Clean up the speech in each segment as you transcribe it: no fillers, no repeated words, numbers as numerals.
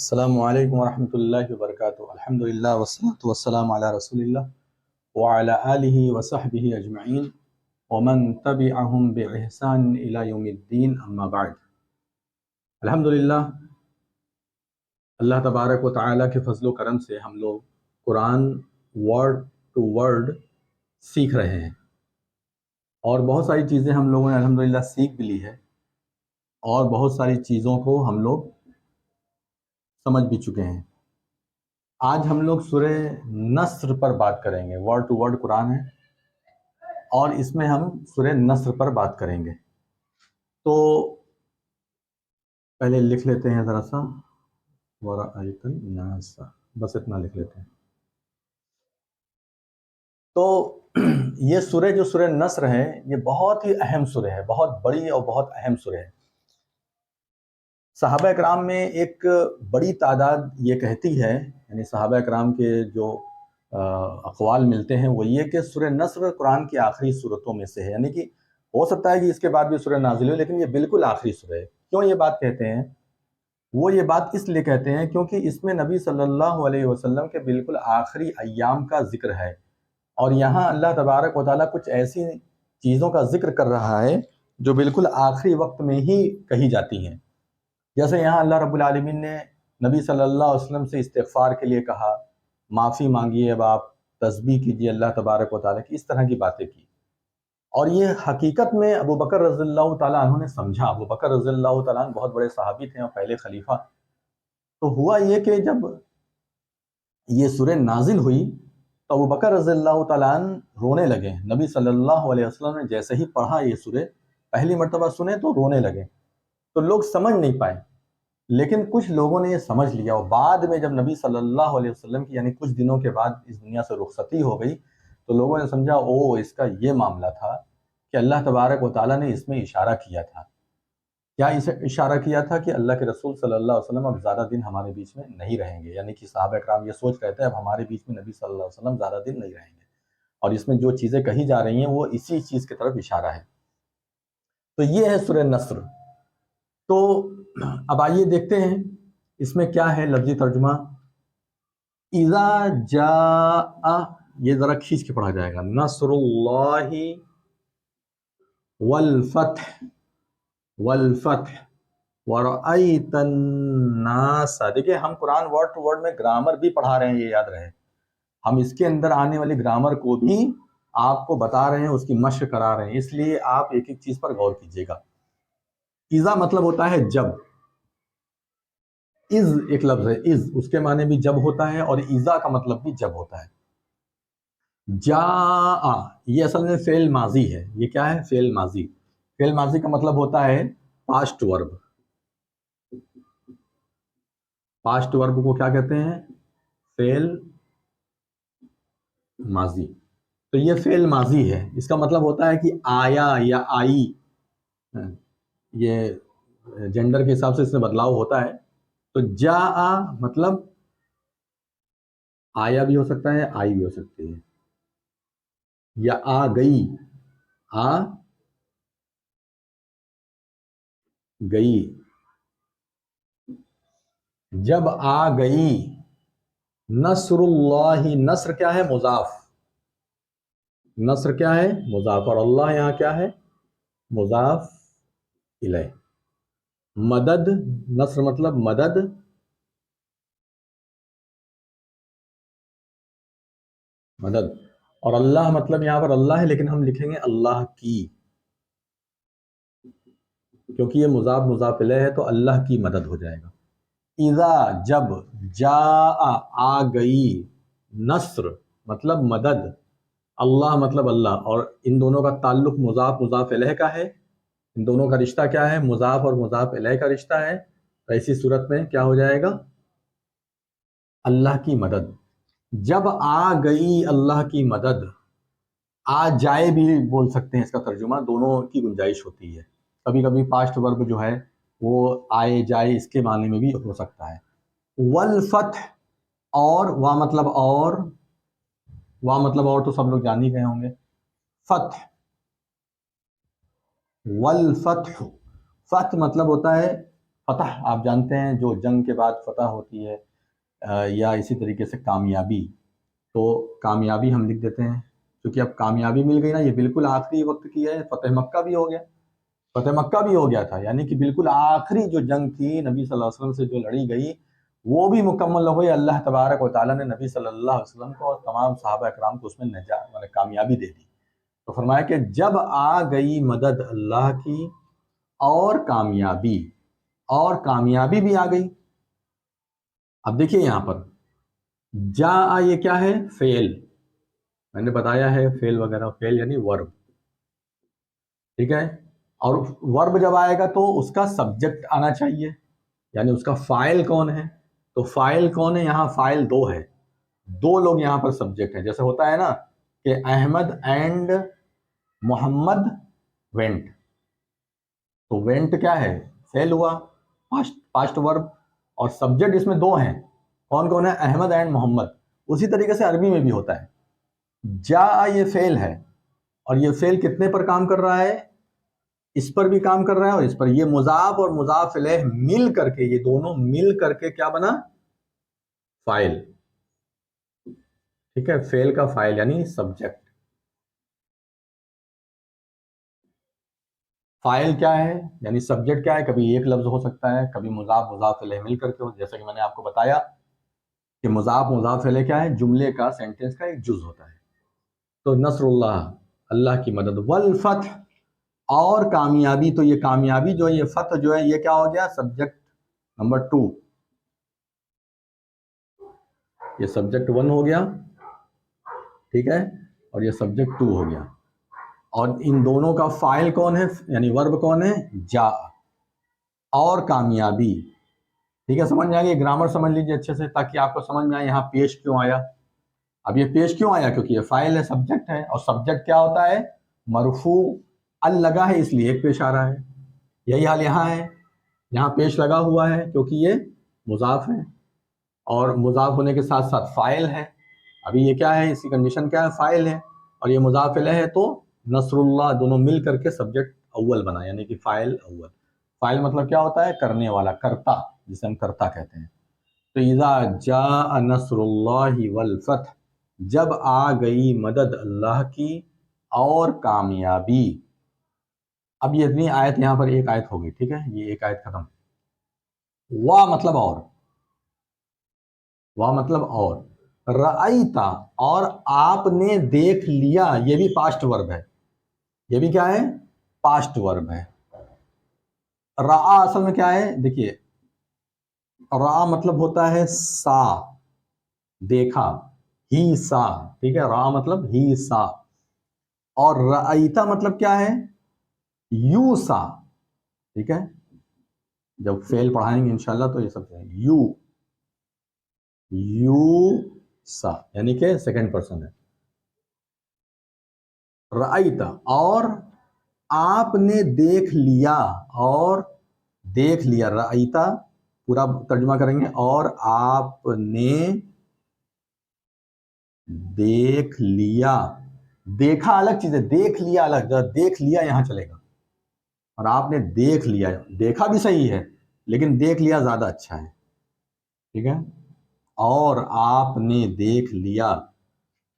السلام علیکم ورحمۃ اللہ وبرکاتہ۔ الحمد للہ والصلاۃ والسلام علی رسول اللہ وعلی آلہ وصحبہ اجمعین ومن تبعہم بإحسان الی یوم الدین، اما بعد۔ الحمد للہ، اللہ تبارک و تعالیٰ کے فضل و کرم سے ہم لوگ قرآن ورڈ ٹو ورڈ سیکھ رہے ہیں، اور بہت ساری چیزیں ہم لوگوں نے الحمدللہ سیکھ بھی لی ہے، اور بہت ساری چیزوں کو ہم لوگ سمجھ بھی چکے ہیں۔ آج ہم لوگ سورہ نصر پر بات کریں گے۔ ورڈ ٹو ورڈ قرآن ہے، اور اس میں ہم سورہ نصر پر بات کریں گے۔ تو پہلے لکھ لیتے ہیں ذرا سا، وَرَأَيْتَ النَّاسَ، بس اتنا لکھ لیتے ہیں۔ تو یہ سورہ جو سورہ نصر ہے، یہ بہت ہی اہم سورہ ہے، بہت بڑی اور بہت اہم سورہ ہے۔ صحابہ اکرام میں ایک بڑی تعداد یہ کہتی ہے، یعنی صحابہ اکرام کے جو اقوال ملتے ہیں وہ یہ کہ سورہ نصر قرآن کی آخری صورتوں میں سے ہے، یعنی کہ ہو سکتا ہے کہ اس کے بعد بھی سورہ نازل ہو، لیکن یہ بالکل آخری سورہ ہے۔ کیوں یہ بات کہتے ہیں؟ وہ یہ بات اس لیے کہتے ہیں کیونکہ اس میں نبی صلی اللہ علیہ وسلم کے بالکل آخری ایام کا ذکر ہے، اور یہاں اللہ تبارک و تعالیٰ کچھ ایسی چیزوں کا ذکر کر رہا ہے جو بالکل آخری وقت میں ہی کہی جاتی ہیں۔ جیسے یہاں اللہ رب العالمین نے نبی صلی اللہ علیہ وسلم سے استغفار کے لیے کہا، معافی مانگیے، اب آپ تسبیح کیجیے اللہ تبارک و تعالیٰ کی، اس طرح کی باتیں کی۔ اور یہ حقیقت میں ابو بکر رضی اللہ تعالیٰ عنہ نے سمجھا۔ ابو بکر رضی اللہ تعالیٰ عنہ بہت بڑے صحابی تھے اور پہلے خلیفہ۔ تو ہوا یہ کہ جب یہ سورہ نازل ہوئی تو ابو بکر رضی اللہ تعالیٰ عنہ رونے لگے۔ نبی صلی اللہ علیہ وسلم نے جیسے ہی پڑھا یہ سورہ، پہلی مرتبہ سنے تو رونے لگے۔ تو لوگ سمجھ نہیں پائے، لیکن کچھ لوگوں نے یہ سمجھ لیا، اور بعد میں جب نبی صلی اللہ علیہ وسلم کی یعنی کچھ دنوں کے بعد اس دنیا سے رخصتی ہو گئی تو لوگوں نے سمجھا اس کا یہ معاملہ تھا کہ اللہ تبارک و تعالیٰ نے اس میں اشارہ کیا تھا۔ کیا اشارہ کیا تھا؟ کہ اللہ کے رسول صلی اللہ علیہ وسلم اب زیادہ دن ہمارے بیچ میں نہیں رہیں گے، یعنی کہ صحابہ اکرام یہ سوچ رہے تھے اب ہمارے بیچ میں نبی صلی اللہ علیہ وسلم زیادہ دن نہیں رہیں گے، اور اس میں جو چیزیں کہی جا رہی ہیں وہ اسی چیز کی طرف اشارہ ہے۔ تو یہ ہے سورہ نصر۔ تو اب آئیے دیکھتے ہیں اس میں کیا ہے لفظی ترجمہ۔ اذا جاء، یہ ذرا کھینچ کے پڑھا جائے گا، نصر اللہ والفتح ورأیت الناس۔ دیکھیں ہم قرآن ورڈ ٹو ورڈ میں گرامر بھی پڑھا رہے ہیں، یہ یاد رہے۔ ہم اس کے اندر آنے والی گرامر کو بھی آپ کو بتا رہے ہیں، اس کی مشق کرا رہے ہیں، اس لیے آپ ایک ایک چیز پر غور کیجیے گا۔ اذا مطلب ہوتا ہے جب، از ایک لفظ ہے، از اس کے معنی بھی جب ہوتا ہے، اور اذا کا مطلب بھی جب ہوتا ہے۔ جاء یہ اصل میں فعل ماضی ہے۔ یہ کیا ہے؟ فعل ماضی۔ فعل ماضی کا مطلب ہوتا ہے پاسٹ ورب۔ پاسٹ ورب کو کیا کہتے ہیں؟ فعل ماضی۔ تو یہ فعل ماضی ہے، اس کا مطلب ہوتا ہے کہ آیا یا آئی، یہ جینڈر کے حساب سے اس میں بدلاؤ ہوتا ہے۔ تو جاء مطلب آیا بھی ہو سکتا ہے، آئی بھی ہو سکتی ہے، یا آ گئی، آ گئی۔ جب آ گئی نصر اللہ، نصر کیا ہے؟ مضاف۔ نصر کیا ہے؟ مضاف، اور اللہ یہاں کیا ہے؟ مضاف الیہ۔ مدد، نصر مطلب مدد، مدد، اور اللہ مطلب یہاں پر اللہ ہے، لیکن ہم لکھیں گے اللہ کی، کیونکہ یہ مضاف مضاف الیہ ہے تو اللہ کی مدد ہو جائے گا۔ اذا جب، جاء آ گئی، نصر مطلب مدد، اللہ مطلب اللہ، اور ان دونوں کا تعلق مضاف مضاف الیہ کا ہے۔ ان دونوں کا رشتہ کیا ہے؟ مضاف اور مضاف الیہ کا رشتہ ہے۔ تو ایسی صورت میں کیا ہو جائے گا؟ اللہ کی مدد۔ جب آ گئی اللہ کی مدد، آ جائے بھی بول سکتے ہیں، اس کا ترجمہ دونوں کی گنجائش ہوتی ہے۔ کبھی کبھی پاسٹ ورب جو ہے وہ آئے جائے اس کے معنی میں بھی ہو سکتا ہے۔ والفتح، اور وا مطلب اور، وا مطلب اور تو سب لوگ جان ہی گئے ہوں گے۔ فتح، والفتح، فتح مطلب ہوتا ہے فتح آپ جانتے ہیں جو جنگ کے بعد فتح ہوتی ہے، یا اسی طریقے سے کامیابی، تو کامیابی ہم لکھ دیتے ہیں کیونکہ اب کامیابی مل گئی نا، یہ بالکل آخری وقت کی ہے، فتح مکہ بھی ہو گیا، فتح مکہ بھی ہو گیا تھا، یعنی کہ بالکل آخری جو جنگ تھی نبی صلی اللہ علیہ وسلم سے جو لڑی گئی وہ بھی مکمل ہو گئی۔ اللہ تبارک و تعالیٰ نے نبی صلی اللہ علیہ وسلم کو اور تمام صحابہ اکرام کو اس میں نجات کامیابی دے دی۔ تو فرمایا کہ جب آ گئی مدد اللہ کی اور کامیابی، اور کامیابی بھی آ گئی۔ اب دیکھیے یہاں پر جا یہ کیا ہے؟ فعل، میں نے بتایا ہے فعل وغیرہ، فعل یعنی ورب، ٹھیک ہے، اور ورب جب آئے گا تو اس کا سبجیکٹ آنا چاہیے، یعنی اس کا فاعل کون ہے؟ تو فاعل کون ہے؟ یہاں فاعل دو ہے، دو لوگ یہاں پر سبجیکٹ ہیں، جیسے ہوتا ہے نا کہ احمد اینڈ محمد وینٹ، تو وینٹ کیا ہے؟ فعل ہوا، پاسٹ ورب، اور سبجیکٹ اس میں دو ہیں، کون کون ہے؟ احمد اینڈ محمد۔ اسی طریقے سے عربی میں بھی ہوتا ہے، جا یہ فعل ہے، اور یہ فعل کتنے پر کام کر رہا ہے؟ اس پر بھی کام کر رہا ہے اور اس پر، یہ مضاف اور مضاف الیہ مل کر کے، یہ دونوں مل کر کے کیا بنا؟ فاعل، ٹھیک ہے، فعل کا فاعل یعنی سبجیکٹ۔ فاعل کیا ہے یعنی سبجیکٹ کیا ہے؟ کبھی ایک لفظ ہو سکتا ہے، کبھی مضاف مضاف الیہ مل کر کے ہو، جیسا کہ میں نے آپ کو بتایا کہ مضاف مضاف الیہ کیا ہے؟ جملے کا، سینٹینس کا ایک جز ہوتا ہے۔ تو نصر اللہ، اللہ کی مدد، والفتح، اور کامیابی، تو یہ کامیابی جو ہے، یہ فتح جو ہے، یہ کیا ہو گیا؟ سبجیکٹ نمبر 2، یہ سبجیکٹ 1 ہو گیا، ٹھیک ہے، اور یہ سبجیکٹ 2 ہو گیا، اور ان دونوں کا فاعل کون ہے یعنی ورب کون ہے؟ جا، اور کامیابی، ٹھیک ہے، سمجھ میں آ گئی؟ گرامر سمجھ لیجیے اچھے سے تاکہ آپ کو سمجھ میں آئے یہاں پیش کیوں آیا۔ اب یہ پیش کیوں آیا؟ کیونکہ یہ فاعل ہے، سبجیکٹ ہے، اور سبجیکٹ کیا ہوتا ہے؟ مرفوع، ال لگا ہے اس لیے ایک پیش آ رہا ہے، یہی حال یہاں ہے، یہاں پیش لگا ہوا ہے کیونکہ یہ مضاف ہے، اور مضاف ہونے کے ساتھ ساتھ فاعل ہے۔ ابھی یہ کیا ہے؟ اس کی کنڈیشن کیا ہے؟ فاعل ہے، اور یہ مضاف الیہ ہے، تو نصر اللہ دونوں مل کر کے سبجیکٹ اول بنا، یعنی کہ فاعل اول۔ فاعل مطلب کیا ہوتا ہے؟ کرنے والا، کرتا، جسے ہم کرتا کہتے ہیں۔ تو اذا جاء نصر اللہ والفتح، جب آ گئی مدد اللہ کی اور کامیابی۔ اب یہ اتنی آیت یہاں پر ایک آیت ہوگی، ٹھیک ہے، یہ ایک آیت ختم۔ وا مطلب اور، وا مطلب اور، رأیتا، اور آپ نے دیکھ لیا، یہ بھی پاسٹ ورب ہے، یہ بھی کیا ہے؟ پاسٹ ورب ہے۔ رآ اصل میں کیا ہے؟ دیکھیے، رآ مطلب ہوتا ہے سا، دیکھا، ہی سا، ٹھیک ہے، رآ مطلب ہی سا، اور رأیتا مطلب کیا ہے؟ یو سا، ٹھیک ہے، جب فعل پڑھائیں گے انشاءاللہ تو یہ سب یو، یو سا، یعنی کہ سیکنڈ پرسن ہے۔ رأیتا، اور آپ نے دیکھ لیا، اور دیکھ لیا، رأیتا پورا ترجمہ کریں گے، اور آپ نے دیکھ لیا، دیکھا الگ چیز ہے، دیکھ لیا الگ، دیکھ لیا یہاں چلے گا، اور آپ نے دیکھ لیا، دیکھا بھی صحیح ہے لیکن دیکھ لیا زیادہ اچھا ہے، ٹھیک ہے، اور آپ نے دیکھ لیا،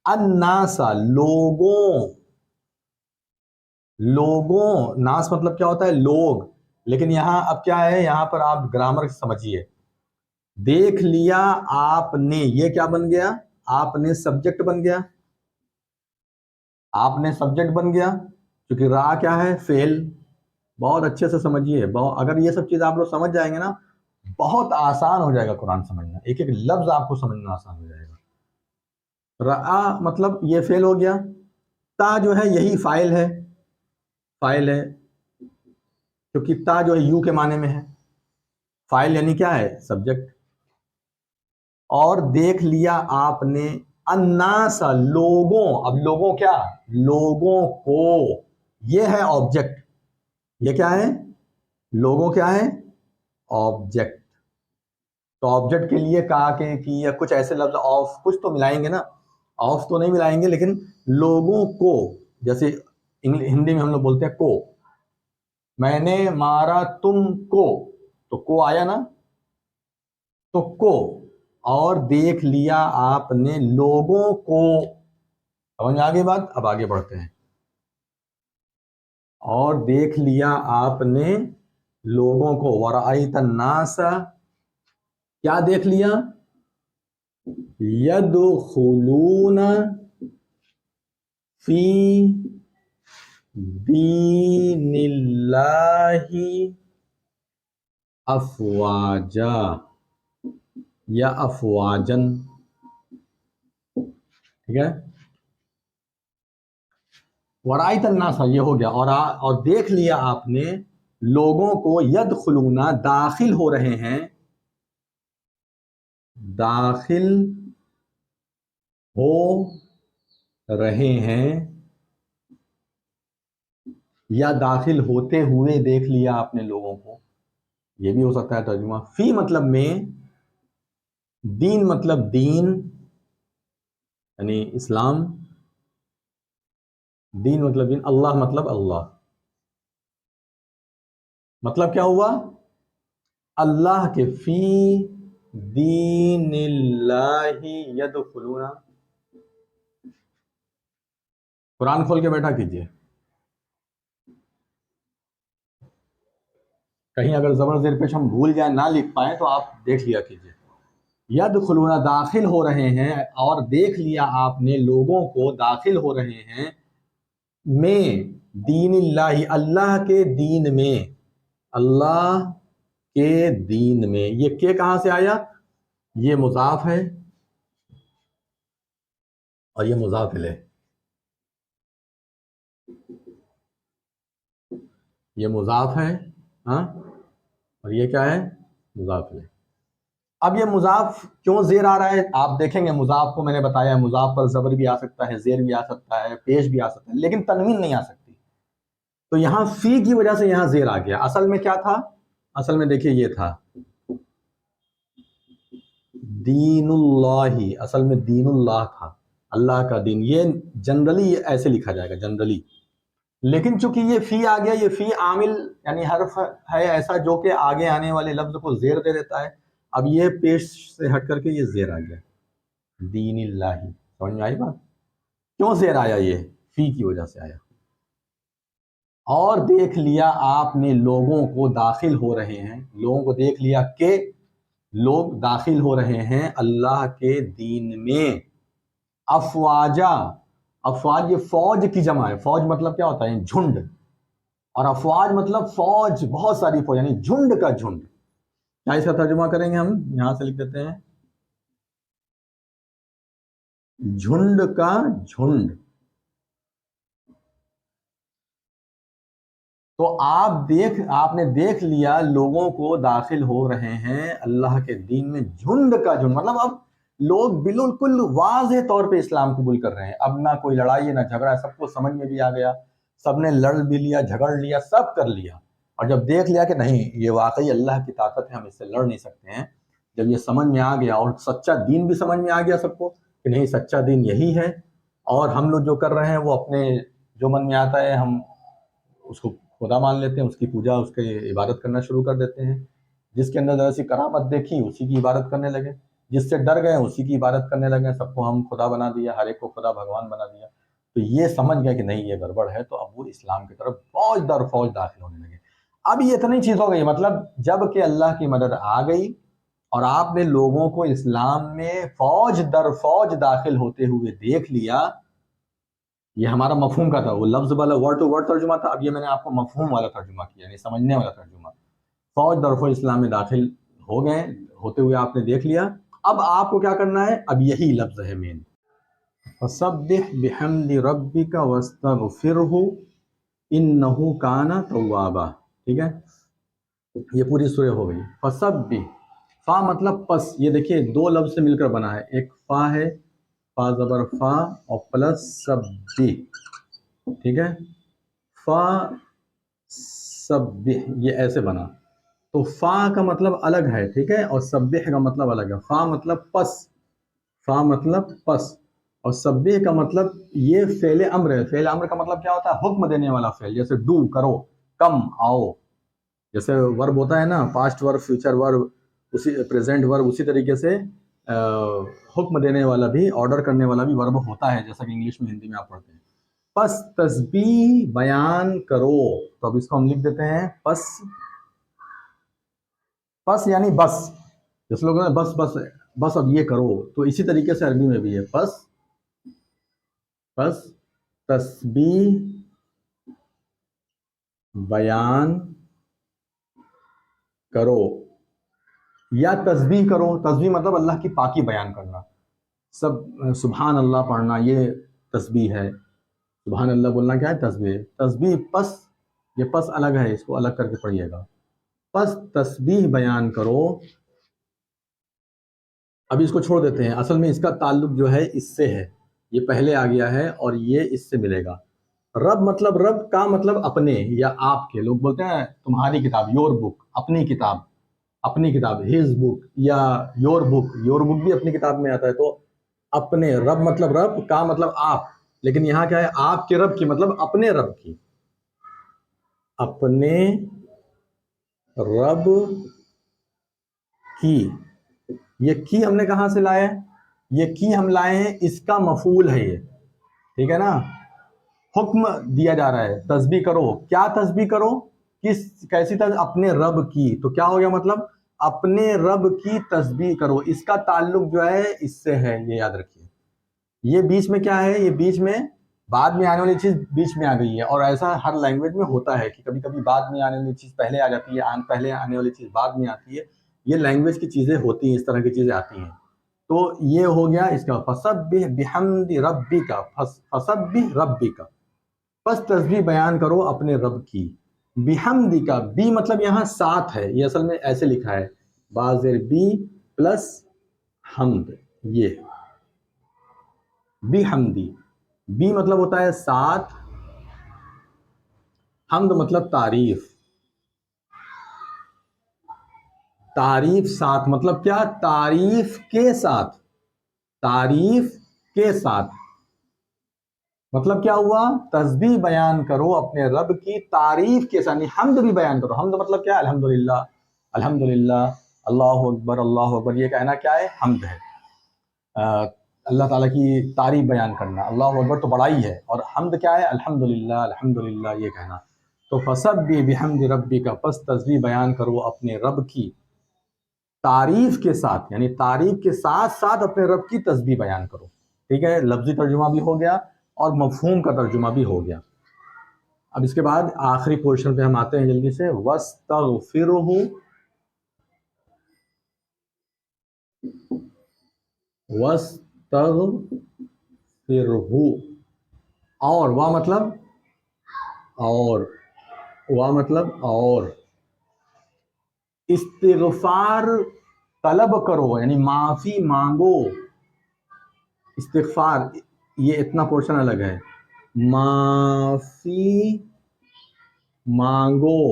الناس، لوگوں، لوگوں، ناس مطلب کیا ہوتا ہے؟ لوگ، لیکن یہاں اب کیا ہے؟ یہاں پر آپ گرامر سمجھیے، دیکھ لیا آپ نے، یہ کیا بن گیا؟ آپ نے سبجیکٹ بن گیا، آپ نے سبجیکٹ بن گیا، کیونکہ را کیا ہے؟ فعل۔ بہت اچھے سے سمجھیے، اگر یہ سب چیز آپ لوگ سمجھ جائیں گے نا، بہت آسان ہو جائے گا قرآن سمجھنا، ایک ایک لفظ آپ کو سمجھنا آسان ہو جائے گا۔ رآ مطلب یہ فعل ہو گیا، تا جو ہے یہی فاعل ہے، فاعل ہے، کیونکہ تا جو ہے یو کے معنی میں ہے، فاعل یعنی کیا ہے؟ سبجیکٹ۔ اور دیکھ لیا آپ نے، الناس، لوگوں، اب لوگوں کیا؟ لوگوں کو، یہ ہے آبجیکٹ، یہ کیا ہے؟ لوگوں کیا ہے؟ آبجیکٹ۔ تو آبجیکٹ کے لیے کہا کہ یا کچھ ایسے لفظ آف کچھ تو ملائیں گے نا، آف تو نہیں ملائیں گے لیکن لوگوں کو، جیسے ہندی میں ہم لوگ بولتے ہیں کو، میں نے مارا تم کو، تو کو آیا نا، تو کو، اور دیکھ لیا آپ نے لوگوں کو، سمجھ آگے بات؟ اب آگے بڑھتے ہیں. اور دیکھ لیا آپ نے لوگوں کو، ورأیت الناس، کیا دیکھ لیا؟ یدخلون فی دین اللہ افواجا یا افواجن، ٹھیک ہے. ورائت الناس یہ ہو گیا، اور دیکھ لیا آپ نے لوگوں کو، یدخلون داخل ہو رہے ہیں، داخل ہو رہے ہیں، یا داخل ہوتے ہوئے دیکھ لیا آپ نے لوگوں کو. یہ بھی ہو سکتا ہے ترجمہ. فی مطلب میں، دین مطلب دین یعنی اسلام، دین مطلب دین، اللہ مطلب اللہ. مطلب کیا ہوا؟ اللہ کے فی دین اللہ یدخلون. قرآن کھول کے بیٹھا کیجئے، کہیں اگر زبر زیر پیش ہم بھول جائیں، نہ لکھ پائیں تو آپ دیکھ لیا کیجئے. یدخلون داخل ہو رہے ہیں، اور دیکھ لیا آپ نے لوگوں کو داخل ہو رہے ہیں، میں دین اللہ، اللہ کے دین میں، اللہ کے دین میں. یہ کہ کہاں سے آیا؟ یہ مضاف ہے اور یہ مضاف الیہ، یہ مضاف ہے ہاں، اور یہ کیا ہے؟ مضاف الیہ. اب یہ مضاف کیوں زیر آ رہا ہے؟ آپ دیکھیں گے مضاف کو میں نے بتایا مضاف پر زبر بھی آ سکتا ہے، زیر بھی آ سکتا ہے، پیش بھی آ سکتا ہے، لیکن تنوین نہیں آ سکتی. تو یہاں فی کی وجہ سے یہاں زیر آ گیا. اصل میں کیا تھا؟ اصل میں دیکھیے یہ تھا دین اللہ، اصل میں دین اللہ تھا، اللہ کا دین. یہ جنرلی ایسے لکھا جائے گا جنرلی، لیکن چونکہ یہ فی آ گیا، یہ فی عامل یعنی حرف ہے ایسا جو کہ آگے آنے والے لفظ کو زیر دے دیتا ہے. اب یہ پیش سے ہٹ کر کے یہ زیر آ گیا، دین اللہ. سمجھ میں آئی بات؟ کیوں زیر آیا؟ یہ فی کی وجہ سے آیا. اور دیکھ لیا آپ نے لوگوں کو داخل ہو رہے ہیں، لوگوں کو دیکھ لیا کہ لوگ داخل ہو رہے ہیں اللہ کے دین میں. افواجا، افواج یہ فوج کی جمع ہے. فوج مطلب کیا ہوتا ہے؟ جھنڈ. اور افواج مطلب فوج، بہت ساری فوج، یعنی جھنڈ کا جھنڈ. کیا اس کا ترجمہ کریں گے ہم؟ یہاں سے لکھ دیتے ہیں جھنڈ کا جھنڈ. تو آپ نے دیکھ لیا لوگوں کو داخل ہو رہے ہیں اللہ کے دین میں، جھنڈ کا جھنڈ. مطلب اب لوگ بالکل واضح طور پہ اسلام قبول کر رہے ہیں. اب نہ کوئی لڑائی ہے نہ جھگڑا ہے، سب کو سمجھ میں بھی آ گیا، سب نے لڑ بھی لیا، جھگڑ لیا، سب کر لیا. اور جب دیکھ لیا کہ نہیں یہ واقعی اللہ کی طاقت ہے، ہم اس سے لڑ نہیں سکتے ہیں، جب یہ سمجھ میں آ گیا اور سچا دین بھی سمجھ میں آ گیا سب کو کہ نہیں سچا دین یہی ہے، اور ہم لوگ جو کر رہے ہیں وہ اپنے جو من میں آتا ہے ہم اس کو خدا مان لیتے ہیں، اس کی پوجا، اس کی عبادت کرنا شروع کر دیتے ہیں. جس کے اندر ذرا سی کرامت دیکھی اسی کی عبادت کرنے لگے، جس سے ڈر گئے اسی کی عبادت کرنے لگے، سب کو ہم خدا بنا دیا، ہر ایک کو خدا بھگوان بنا دیا. تو یہ سمجھ گئے کہ نہیں یہ گڑبڑ ہے، تو اب وہ اسلام کی طرف فوج در فوج داخل ہونے لگے. اب یہ اتنی چیز ہو گئی، مطلب جب کہ اللہ کی مدد آ گئی اور آپ نے لوگوں کو اسلام میں فوج در فوج داخل ہوتے ہوئے دیکھ لیا. یہ ہمارا مفہوم کا تھا، وہ لفظ والا ورڈ ٹو ورڈ ترجمہ تھا. اب یہ میں نے آپ کو مفہوم والا ترجمہ کیا، یعنی سمجھنے والا ترجمہ. فوج در فوج اسلام میں داخل ہو گئے، ہوتے ہوئے آپ نے دیکھ لیا. اب آپ کو کیا کرنا ہے؟ اب یہی لفظ ہے مین، فسبح بحمد ربک واستغفرہ انہ کان توابا. ٹھیک ہے، یہ پوری سورہ ہو گئی. فسبح، فا مطلب پس. یہ دیکھیے دو لفظ سے مل کر بنا ہے، ایک فا ہے، فا زبر فا اور پلس سبح. ٹھیک ہے، فا سبح یہ ایسے بنا. تو فا کا مطلب الگ ہے، ٹھیک ہے، اور سبح کا مطلب الگ ہے. فا مطلب پس، فا مطلب پس، اور سبح کا مطلب یہ فعل امر ہے. فعل امر کا مطلب کیا ہوتا ہے؟ حکم دینے والا فعل، جیسے ڈو کرو، کم آؤ. جیسے ورب ہوتا ہے نا، پاسٹ ورب، فیوچر ورب، اسی پریزنٹ ورب، اسی طریقے سے حکم دینے والا بھی، آرڈر کرنے والا بھی ورب ہوتا ہے، جیسا کہ انگلش میں، ہندی میں آپ پڑھتے ہیں۔ پس تسبیح بیان کرو، تو اب اس کو ہم لکھ دیتے ہیں پس یعنی بس، جس لوگوں نے بس بس بس اب یہ کرو، تو اسی طریقے سے عربی میں بھی ہے پس تسبیح بیان کرو یا تسبیح کرو۔ تسبیح مطلب اللہ کی پاکی بیان کرنا، سبحان اللہ پڑھنا، یہ تسبیح ہے۔ سبحان اللہ بولنا کیا ہے؟ تسبیح۔ تسبیح پس، یہ پس الگ ہے، اس کو الگ کر کے پڑھیے گا۔ پس تسبیح بیان کرو۔ ابھی اس کو چھوڑ دیتے ہیں، اصل میں اس کا تعلق جو ہے اس سے ہے، یہ پہلے آ گیا ہے اور یہ اس سے ملے گا۔ رب مطلب، رب کا مطلب اپنے یا آپ کے، لوگ بولتے ہیں تمہاری کتاب، یور بک، اپنی کتاب، اپنی کتاب، ہز بک یا یور بک بھی اپنی کتاب میں آتا ہے۔ تو اپنے، رب مطلب رب کا مطلب آپ، لیکن یہاں کیا ہے؟ آپ کے رب کی مطلب اپنے رب کی، اپنے رب کی۔ یہ کی ہم نے کہاں سے لائے؟ یہ کی ہم لائے ہیں، اس کا مفعول ہے یہ، ٹھیک ہے نا؟ حکم دیا جا رہا ہے تسبیح کرو، کیا تسبیح کرو؟ کیسی تسبیح؟ اپنے رب کی۔ تو کیا ہو گیا مطلب؟ اپنے رب کی تسبیح کرو، اس کا تعلق جو ہے اس سے ہے، یہ یاد رکھیے۔ یہ بیچ میں کیا ہے؟ یہ بیچ میں بعد میں آنے والی چیز بیچ میں آ گئی ہے، اور ایسا ہر لینگویج میں ہوتا ہے کہ کبھی کبھی بعد میں آنے والی چیز پہلے آ جاتی ہے، پہلے آنے والی چیز بعد میں آتی ہے۔ یہ لینگویج کی چیزیں ہوتی ہیں، اس طرح کی چیزیں آتی ہیں۔ تو یہ ہو گیا اس کا فسبح بحمد ربک، فسبح ربک، پس تسبیح بیان کرو اپنے رب کی۔ بحمد کا، بی مطلب یہاں ساتھ ہے، یہ اصل میں ایسے لکھا ہے، بازر بی پلس حمد، یہ بحمدی، بی مطلب ہوتا ہے ساتھ، حمد مطلب تعریف، تعریف ساتھ مطلب کیا؟ تعریف کے ساتھ، تعریف کے ساتھ مطلب کیا ہوا؟ تسبیح بیان کرو اپنے رب کی تعریف کے ساتھ، حمد بھی بیان کرو۔ حمد مطلب کیا؟ الحمدللہ، الحمدللہ، اللہ اکبر، اللہ اکبر، یہ کہنا کیا ہے؟ حمد ہے۔ اللہ تعالیٰ کی تعریف بیان کرنا، اللہ اکبر تو بڑائی ہے، اور حمد کیا ہے؟ الحمدللہ، الحمدللہ، یہ کہنا۔ تو فسبح بحمد ربک، پس تسبیح بیان کرو اپنے رب کی تعریف کے ساتھ، یعنی تعریف کے ساتھ ساتھ اپنے رب کی تسبیح بیان کرو، ٹھیک ہے؟ لفظی ترجمہ بھی ہو گیا اور مفہوم کا ترجمہ بھی ہو گیا۔ اب اس کے بعد آخری پورشن پہ ہم آتے ہیں جلدی سے، وَاسْتَغْفِرْهُ، اور وا مطلب اور، وا مطلب اور، استغفار طلب کرو، یعنی معافی مانگو۔ استغفار، یہ اتنا پورشن الگ ہے، معافی مانگو۔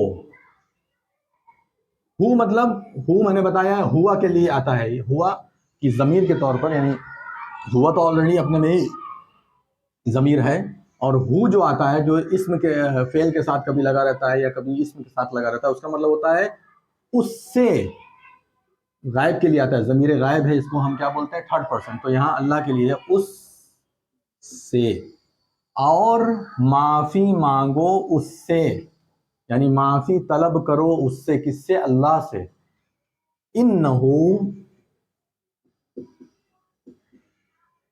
ہو مطلب، ہو میں نے بتایا ہوا کے لیے آتا ہے، ہوا کی ضمیر کے طور پر، یعنی ہوا تو آلریڈی اپنے میں ہی ضمیر ہے، اور ہو جو آتا ہے، جو اسم کے فعل کے ساتھ کبھی لگا رہتا ہے یا کبھی اسم کے ساتھ لگا رہتا ہے، اس کا مطلب ہوتا ہے اس سے، غائب کے لیے آتا ہے، ضمیر غائب ہے، اس کو ہم کیا بولتے ہیں؟ Third person. تو یہاں اللہ کے لیے اس سے، اور معافی مانگو اس سے، یعنی معافی طلب کرو اس سے، کس سے؟ اللہ سے۔ انہو،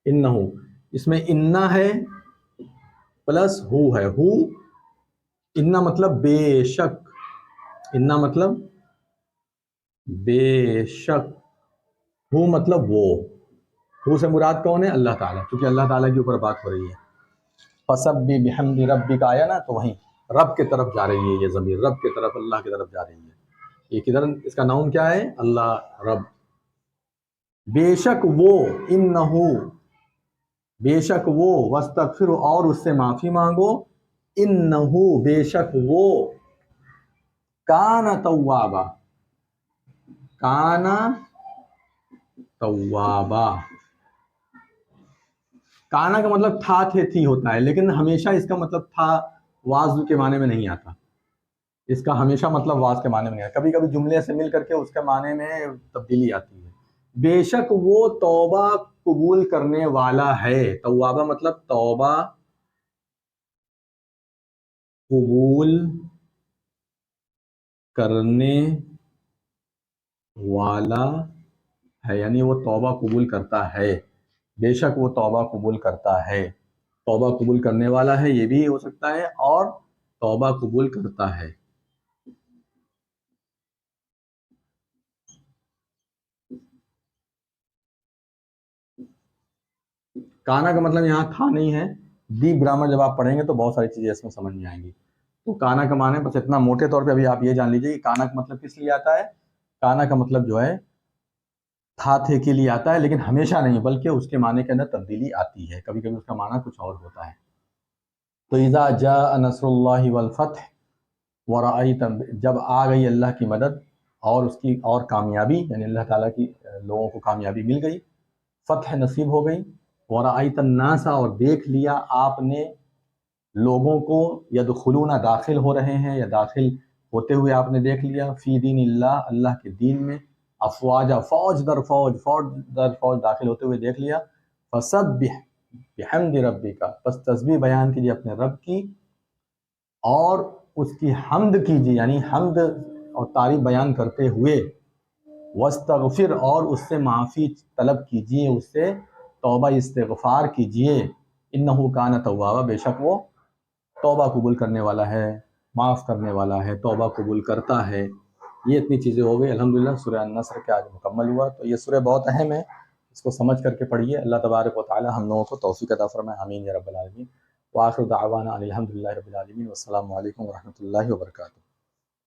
انہو، اس میں انا ہے پلس ہو ہے، ہو، انا مطلب بے شک، انا مطلب بے شک، ہو مطلب وہ، ہو سے مراد کون ہے؟ اللہ تعالیٰ، کیونکہ اللہ تعالیٰ کے اوپر بات ہو رہی ہے۔ فسبح بحمد ربک آیا نا، تو وہیں رب کے طرف جا رہی ہے یہ ضمیر، رب کے طرف، اللہ کی طرف جا رہی ہے۔ یہ کدھر اس کا نام کیا ہے؟ اللہ، رب۔ بے شک وہ، انہو، بے شک وہ، واستغفر، اور اس سے معافی مانگو، انہو، بے شک وہ، کان توابا، کان توابا۔ کانا کا مطلب تھا، تھے، تھی ہوتا ہے، لیکن ہمیشہ اس کا مطلب تھا واز کے معنی میں نہیں آتا، اس کا ہمیشہ مطلب واز کے معنی میں نہیں ہے، کبھی کبھی جملے سے مل کر کے اس کے معنی میں تبدیلی آتی ہے۔ بے شک وہ توبہ قبول کرنے والا ہے، توابہ مطلب توبہ قبول کرنے والا ہے، یعنی وہ توبہ قبول کرتا ہے، بے شک وہ توبہ قبول کرتا ہے، توبہ قبول کرنے والا ہے یہ بھی ہو سکتا ہے، اور توبہ قبول کرتا ہے۔ کانا کا مطلب یہاں تھا نہیں ہے، ڈیپ گرامر جب آپ پڑھیں گے تو بہت ساری چیزیں اس میں سمجھ میں آئیں گی۔ تو کانا کا معنی بس اتنا موٹے طور پہ ابھی آپ یہ جان لیجیے کہ کانا کا مطلب کس لیے آتا ہے۔ کانا کا مطلب جو ہے تھا تھے کے لیے آتا ہے، لیکن ہمیشہ نہیں، بلکہ اس کے معنی کے اندر تبدیلی آتی ہے، کبھی کبھی اس کا معنی کچھ اور ہوتا ہے۔ تو اذا جاء نصر اللہ والفتح ورأیت، جب آ گئی اللہ کی مدد اور اس کی اور کامیابی، یعنی اللہ تعالیٰ کی لوگوں کو کامیابی مل گئی، فتح نصیب ہو گئی، ورأیت الناس، اور دیکھ لیا آپ نے لوگوں کو، یدخلون داخل ہو رہے ہیں یا داخل ہوتے ہوئے آپ نے دیکھ لیا، فی دین اللہ، اللہ کے دین میں، افواجا، فوج در فوج، فوج در فوج داخل ہوتے ہوئے دیکھ لیا، فسبح بحمد ربک، پس تسبیح بیان کیجیے اپنے رب کی اور اس کی حمد کیجیے، یعنی حمد اور تعریف بیان کرتے ہوئے، واستغفر، اور اس سے معافی طلب کیجیے، اس سے توبہ استغفار کیجیے، انہ کان توابا، بے شک وہ توبہ قبول کرنے والا ہے، معاف کرنے والا ہے، توبہ قبول کرتا ہے۔ یہ اتنی چیزیں ہو گئی الحمدللہ، سورہ النصر کے آج مکمل ہوا۔ تو یہ سورہ بہت اہم ہے، اس کو سمجھ کر کے پڑھیے۔ اللہ تبارک و تعالی ہم لوگوں کو توفیق عطا فرمائے، آمین یا رب العالمین۔ وآخر دعوانا ان الحمدللہ رب العالمین، والسلام علیکم ورحمۃ اللہ وبرکاتہ۔